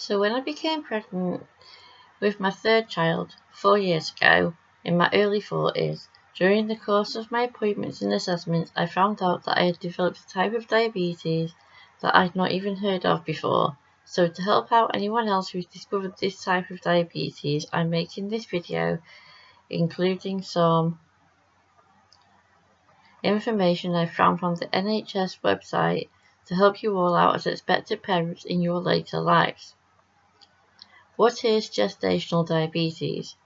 So when I became pregnant with my third child 4 years ago, in my early 40s, during the course of my appointments and assessments, I found out that I had developed a type of diabetes that I'd not even heard of before. So to help out anyone else who's discovered this type of diabetes, I'm making this video, including some information I found from the NHS website to help you all out as expectant parents in your later lives. What is gestational diabetes?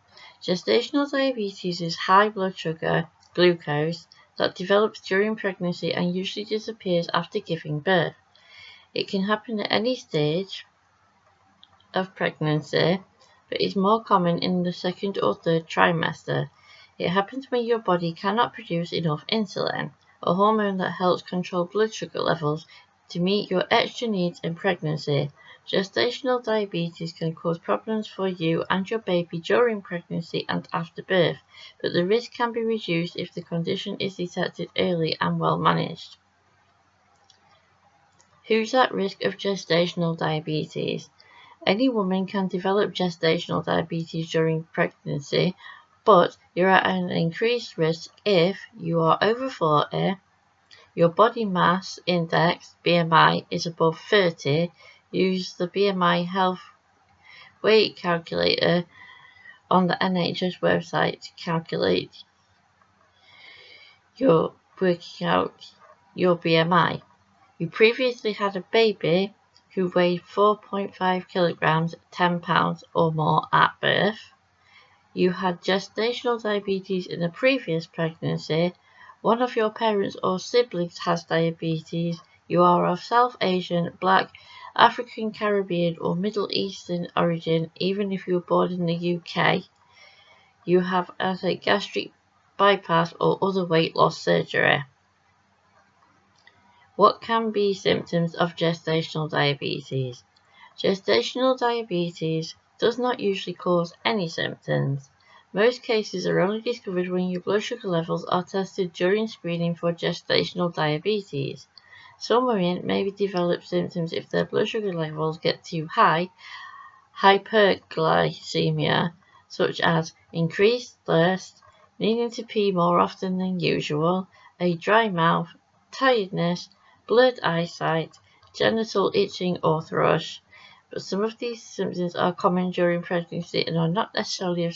Gestational diabetes is high blood sugar, glucose, that develops during pregnancy and usually disappears after giving birth. It can happen at any stage of pregnancy, but is more common in the second or third trimester. It happens when your body cannot produce enough insulin, a hormone that helps control blood sugar levels, to meet your extra needs in pregnancy. Gestational diabetes can cause problems for you and your baby during pregnancy and after birth, but the risk can be reduced if the condition is detected early and well managed. Who's at risk of gestational diabetes? Any woman can develop gestational diabetes during pregnancy, but you're at an increased risk if you are over 40, your body mass index (BMI) is above 30. Use the BMI health weight calculator on the NHS website to calculate working out your BMI. You previously had a baby who weighed 4.5 kilograms, 10 pounds or more at birth. You had gestational diabetes in a previous pregnancy. One of your parents or siblings has diabetes. You are of South Asian, Black, African, Caribbean or Middle Eastern origin, even if you were born in the UK. You have had a gastric bypass or other weight loss surgery. What can be symptoms of gestational diabetes? Gestational diabetes does not usually cause any symptoms. Most cases are only discovered when your blood sugar levels are tested during screening for gestational diabetes. Some women may develop symptoms if their blood sugar levels get too high, hyperglycemia, such as increased thirst, needing to pee more often than usual, a dry mouth, tiredness, blurred eyesight, genital itching or thrush. But some of these symptoms are common during pregnancy and are not necessarily a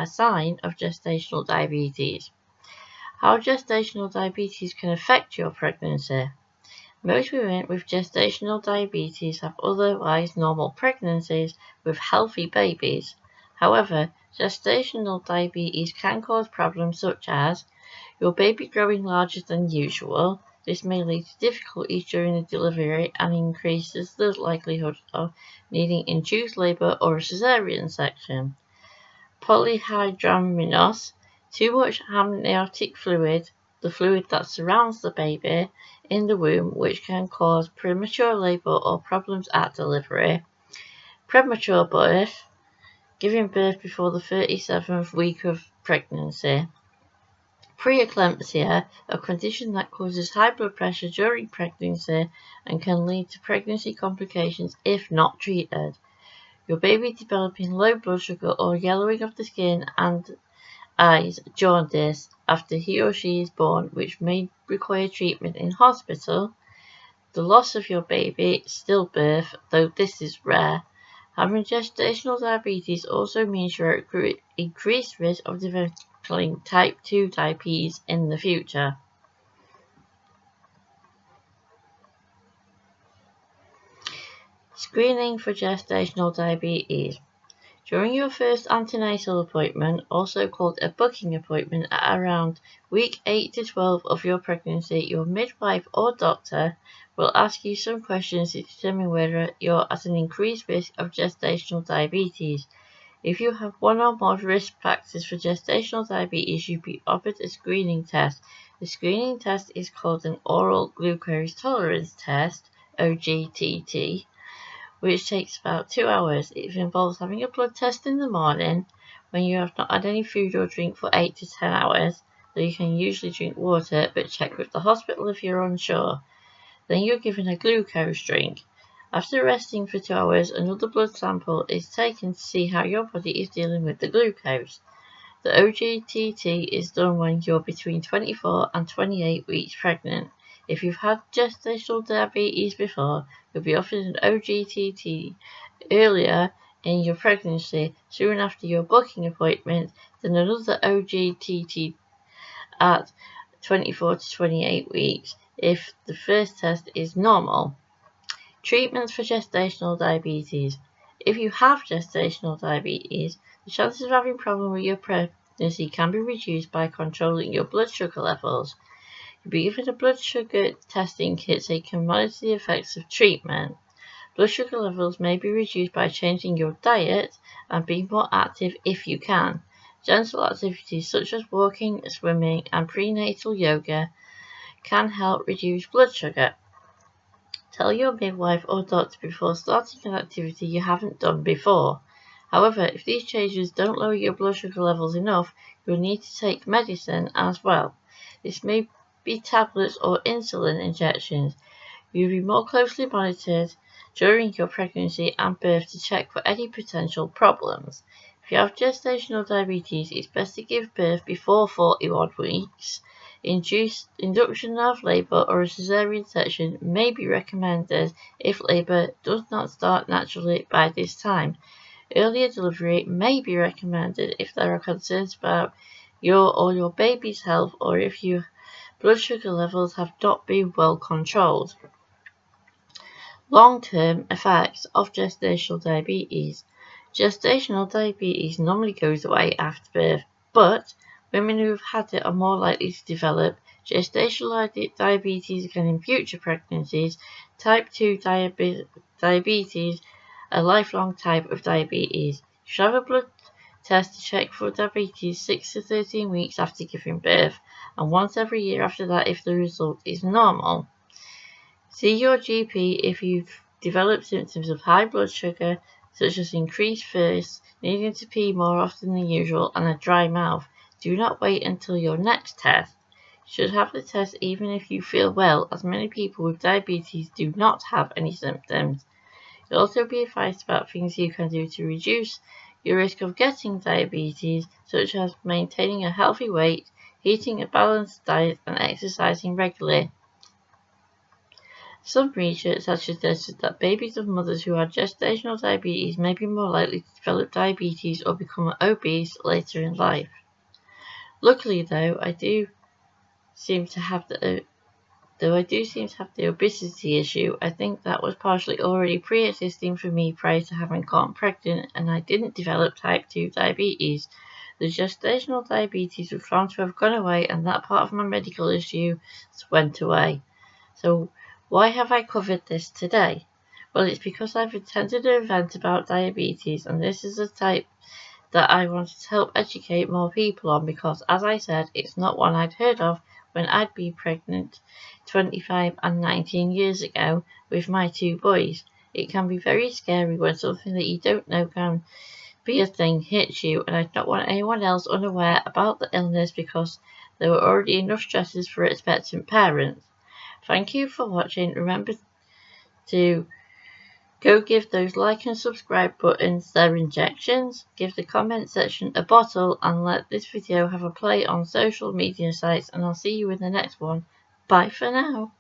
sign of gestational diabetes. How gestational diabetes can affect your pregnancy. Most women with gestational diabetes have otherwise normal pregnancies with healthy babies. However, gestational diabetes can cause problems such as your baby growing larger than usual. This may lead to difficulties during the delivery and increases the likelihood of needing induced labour or a caesarean section. Polyhydramnios, too much amniotic fluid, the fluid that surrounds the baby in the womb, which can cause premature labour or problems at delivery. Premature birth, giving birth before the 37th week of pregnancy. Preeclampsia, a condition that causes high blood pressure during pregnancy and can lead to pregnancy complications if not treated. Your baby developing low blood sugar or yellowing of the skin and eyes, jaundice, after he or she is born, which may require treatment in hospital. The loss of your baby, stillbirth, though this is rare. Having gestational diabetes also means you're at increased risk of developing type 2 diabetes in the future. Screening for gestational diabetes. During your first antenatal appointment, also called a booking appointment, at around week 8 to 12 of your pregnancy, your midwife or doctor will ask you some questions to determine whether you're at an increased risk of gestational diabetes. If you have one or more risk factors for gestational diabetes, you'll be offered a screening test. The screening test is called an oral glucose tolerance test, OGTT, which takes about 2 hours. It involves having a blood test in the morning when you have not had any food or drink for 8 to 10 hours, though you can usually drink water, but check with the hospital if you're unsure. Then you're given a glucose drink. After resting for 2 hours, another blood sample is taken to see how your body is dealing with the glucose. The OGTT is done when you're between 24 and 28 weeks pregnant. If you've had gestational diabetes before, you'll be offered an OGTT earlier in your pregnancy, soon after your booking appointment, then another OGTT at 24 to 28 weeks if the first test is normal. Treatments for gestational diabetes. If you have gestational diabetes, the chances of having problems with your pregnancy can be reduced by controlling your blood sugar levels. You'll be given a blood sugar testing kit so you can monitor the effects of treatment. Blood sugar levels may be reduced by changing your diet and being more active if you can. Gentle activities such as walking, swimming, and prenatal yoga can help reduce blood sugar. Tell your midwife or doctor before starting an activity you haven't done before. However, if these changes don't lower your blood sugar levels enough, you'll need to take medicine as well. This may be tablets or insulin injections. You'll be more closely monitored during your pregnancy and birth to check for any potential problems. If you have gestational diabetes, it's best to give birth before 41 weeks. Induction of labour or a caesarean section may be recommended if labour does not start naturally by this time. Earlier delivery may be recommended if there are concerns about your or your baby's health or if your blood sugar levels have not been well controlled. Long-term effects of gestational diabetes. Gestational diabetes normally goes away after birth, but women who have had it are more likely to develop gestational diabetes again in future pregnancies. Type 2 diabetes, a lifelong type of diabetes. You should have a blood test to check for diabetes 6 to 13 weeks after giving birth, and once every year after that if the result is normal. See your GP if you've developed symptoms of high blood sugar, such as increased thirst, needing to pee more often than usual, and a dry mouth. Do not wait until your next test. You should have the test even if you feel well, as many people with diabetes do not have any symptoms. You'll also be advised about things you can do to reduce your risk of getting diabetes, such as maintaining a healthy weight, eating a balanced diet, and exercising regularly. Some research has suggested that babies of mothers who had gestational diabetes may be more likely to develop diabetes or become obese later in life. Luckily, though, I do seem to have the obesity issue, I think that was partially already pre-existing for me prior to having gotten pregnant, and I didn't develop type 2 diabetes. The gestational diabetes was found to have gone away, and that part of my medical issue went away. So why have I covered this today? Well, it's because I've attended an event about diabetes, and this is a type that I wanted to help educate more people on because, as I said, it's not one I'd heard of when I'd been pregnant 25 and 19 years ago with my 2 boys. It can be very scary when something that you don't know can be a thing hits you, and I don't want anyone else unaware about the illness because there were already enough stresses for expectant parents. Thank you for watching. Remember to go give those like and subscribe buttons their injections, give the comment section a bottle, and let this video have a play on social media sites, and I'll see you in the next one. Bye for now.